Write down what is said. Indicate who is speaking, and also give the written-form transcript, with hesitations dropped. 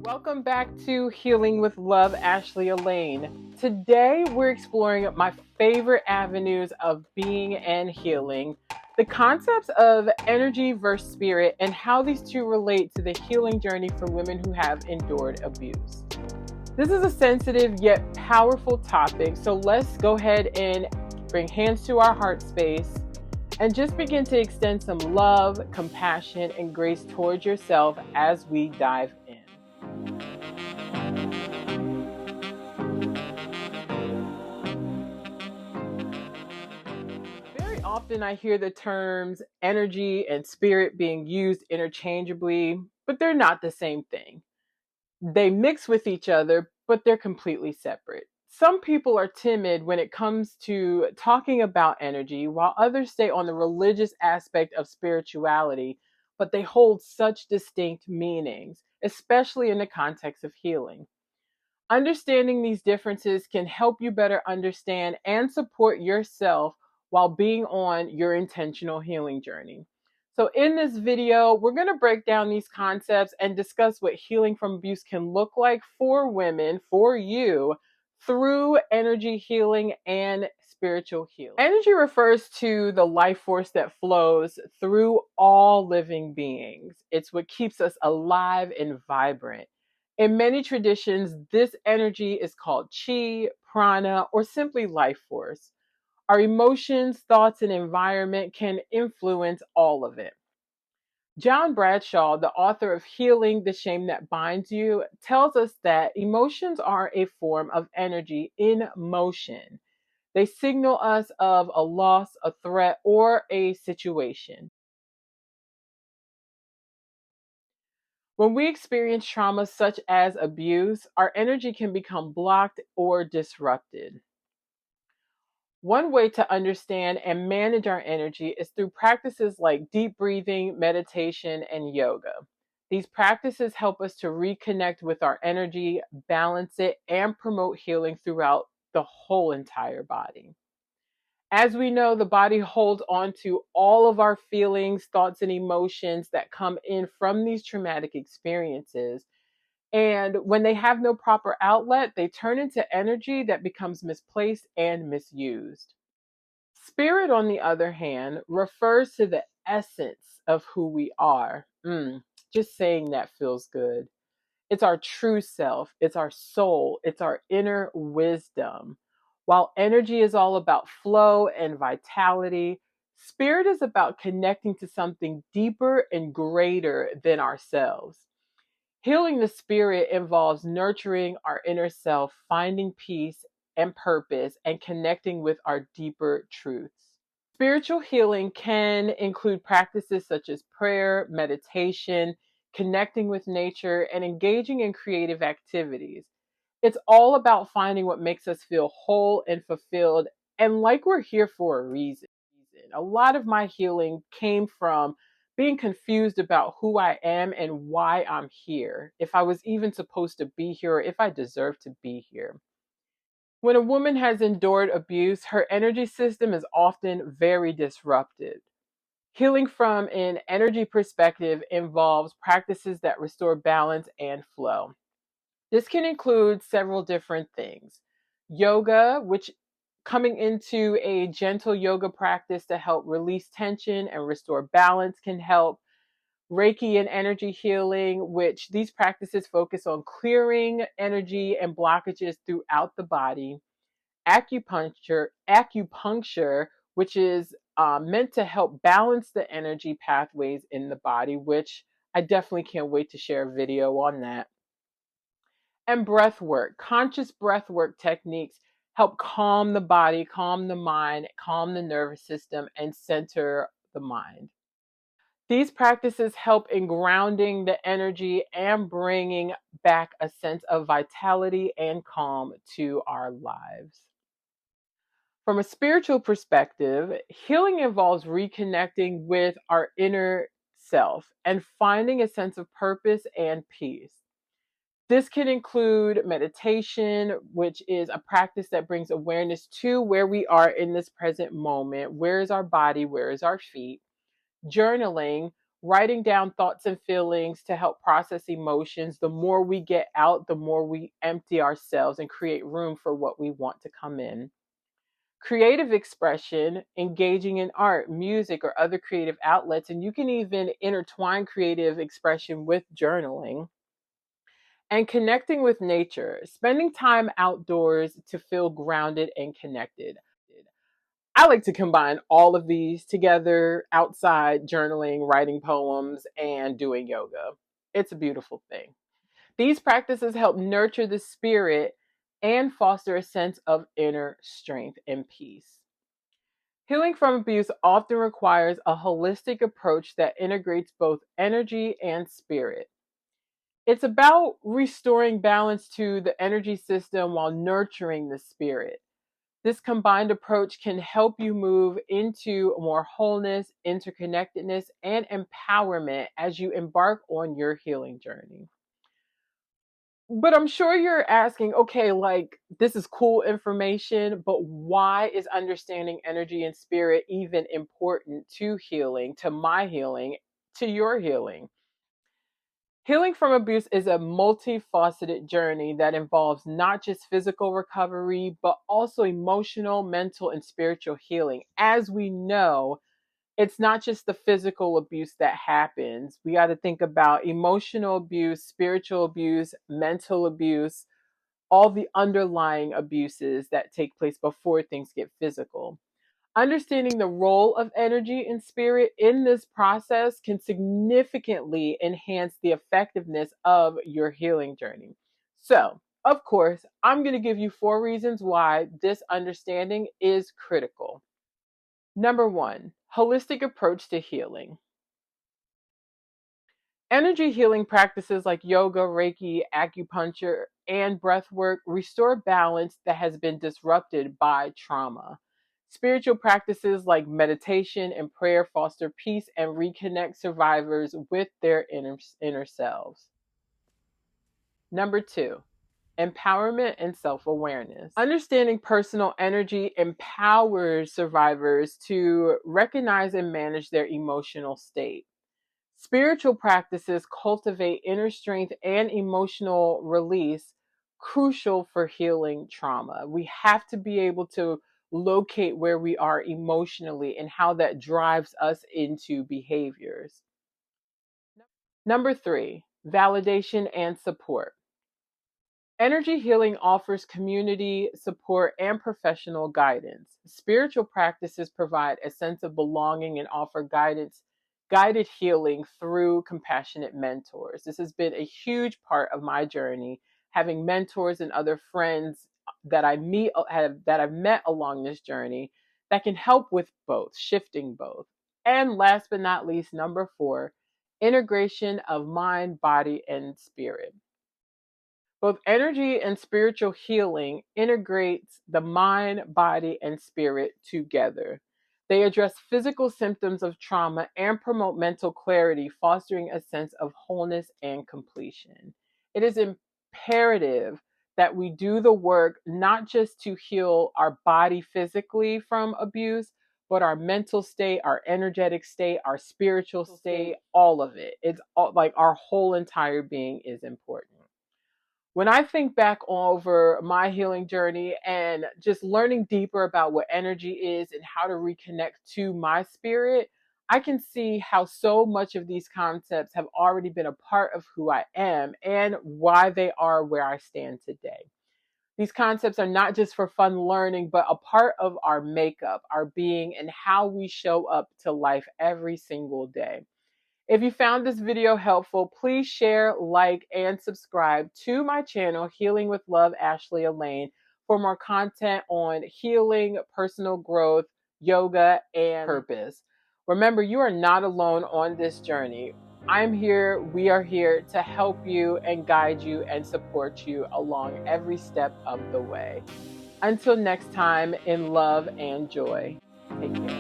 Speaker 1: Welcome back to Healing with Love, Ashleie Elaine. Today we're exploring my favorite avenues of being and healing, the concepts of energy versus spirit, and how these two relate to the healing journey for women who have endured abuse. This is a sensitive yet powerful topic, so let's go ahead and bring hands to our heart space and just begin to extend some love, compassion, and grace towards yourself as we dive in. Very often I hear the terms energy and spirit being used interchangeably, but they're not the same thing. They mix with each other, but they're completely separate. Some people are timid when it comes to talking about energy, while others stay on the religious aspect of spirituality, but they hold such distinct meanings, especially in the context of healing. Understanding these differences can help you better understand and support yourself while being on your intentional healing journey. So, in this video, we're going to break down these concepts and discuss what healing from abuse can look like for women, for you, through energy healing and spiritual healing. Energy refers to the life force that flows through all living beings. It's what keeps us alive and vibrant. In many traditions, this energy is called chi, prana, or simply life force. Our emotions, thoughts, and environment can influence all of it. John Bradshaw, the author of Healing, the Shame That Binds You, tells us that emotions are a form of energy in motion. They signal us of a loss, a threat, or a situation. When we experience trauma such as abuse, our energy can become blocked or disrupted. One way to understand and manage our energy is through practices like deep breathing, meditation, and yoga. These practices help us to reconnect with our energy, balance it, and promote healing throughout the whole entire body. As we know, the body holds on to all of our feelings, thoughts, and emotions that come in from these traumatic experiences. And when they have no proper outlet, they turn into energy that becomes misplaced and misused. Spirit, on the other hand, refers to the essence of who we are. Just saying that feels good. It's our true self, it's our soul, it's our inner wisdom. While energy is all about flow and vitality, spirit is about connecting to something deeper and greater than ourselves. Healing the spirit involves nurturing our inner self, finding peace and purpose, and connecting with our deeper truths. Spiritual healing can include practices such as prayer, meditation, connecting with nature, and engaging in creative activities. It's all about finding what makes us feel whole and fulfilled, and like we're here for a reason. A lot of my healing came from being confused about who I am and why I'm here, if I was even supposed to be here, or if I deserve to be here. When a woman has endured abuse, her energy system is often very disrupted. Healing from an energy perspective involves practices that restore balance and flow. This can include several different things. Yoga, which coming into a gentle yoga practice to help release tension and restore balance can help. Reiki and energy healing, which these practices focus on clearing energy and blockages throughout the body. Acupuncture, which is meant to help balance the energy pathways in the body, which I definitely can't wait to share a video on that. And breath work, conscious breath work techniques help calm the body, calm the mind, calm the nervous system, and center the mind. These practices help in grounding the energy and bringing back a sense of vitality and calm to our lives. From a spiritual perspective, healing involves reconnecting with our inner self and finding a sense of purpose and peace. This can include meditation, which is a practice that brings awareness to where we are in this present moment. Where is our body? Where is our feet? Journaling, Writing down thoughts and feelings to help process emotions. The more we get out, the more we empty ourselves and create room for what we want to come in. Creative expression, engaging in art, music, or other creative outlets. And you can even intertwine creative expression with journaling. And connecting with nature, spending time outdoors to feel grounded and connected. I like to combine all of these together: outside, journaling, writing poems, and doing yoga. It's a beautiful thing. These practices help nurture the spirit and foster a sense of inner strength and peace. Healing from abuse often requires a holistic approach that integrates both energy and spirit. It's about restoring balance to the energy system while nurturing the spirit. This combined approach can help you move into more wholeness, interconnectedness, and empowerment as you embark on your healing journey. But I'm sure you're asking, okay, like this is cool information, but why is understanding energy and spirit even important to healing, to my healing, to your healing? Healing from abuse is a multifaceted journey that involves not just physical recovery, but also emotional, mental, and spiritual healing. As we know, it's not just the physical abuse that happens. We got to think about emotional abuse, spiritual abuse, mental abuse, all the underlying abuses that take place before things get physical. Understanding the role of energy and spirit in this process can significantly enhance the effectiveness of your healing journey. So, of course, I'm going to give you 4 reasons why this understanding is critical. Number one, holistic approach to healing. Energy healing practices like yoga, Reiki, acupuncture, and breath work restore balance that has been disrupted by trauma. Spiritual practices like meditation and prayer foster peace and reconnect survivors with their inner selves. Number two, empowerment and self awareness. Understanding personal energy empowers survivors to recognize and manage their emotional state. Spiritual practices cultivate inner strength and emotional release, crucial for healing trauma. We have to be able to locate where we are emotionally and how that drives us into behaviors. Number three, validation and support. Energy healing offers community support and professional guidance. Spiritual practices provide a sense of belonging and offer guidance, guided healing through compassionate mentors. This has been a huge part of my journey, having mentors and other friends that I've met along this journey that can help with both, shifting both. And last but not least, number four, integration of mind, body, and spirit. Both energy and spiritual healing integrates the mind, body, and spirit together. They address physical symptoms of trauma and promote mental clarity, fostering a sense of wholeness and completion. It is imperative that we do the work not just to heal our body physically from abuse, but our mental state, our energetic state, our spiritual state, all of it. It's all, like our whole entire being is important. When I think back over my healing journey and just learning deeper about what energy is and how to reconnect to my spirit, I can see how so much of these concepts have already been a part of who I am and why they are where I stand today. These concepts are not just for fun learning, but a part of our makeup, our being, and how we show up to life every single day. If you found this video helpful, please share, like, and subscribe to my channel, Healing with Love, Ashleie Elaine, for more content on healing, personal growth, yoga, and purpose. Remember, you are not alone on this journey. I'm here, we are here to help you and guide you and support you along every step of the way. Until next time, in love and joy, take care.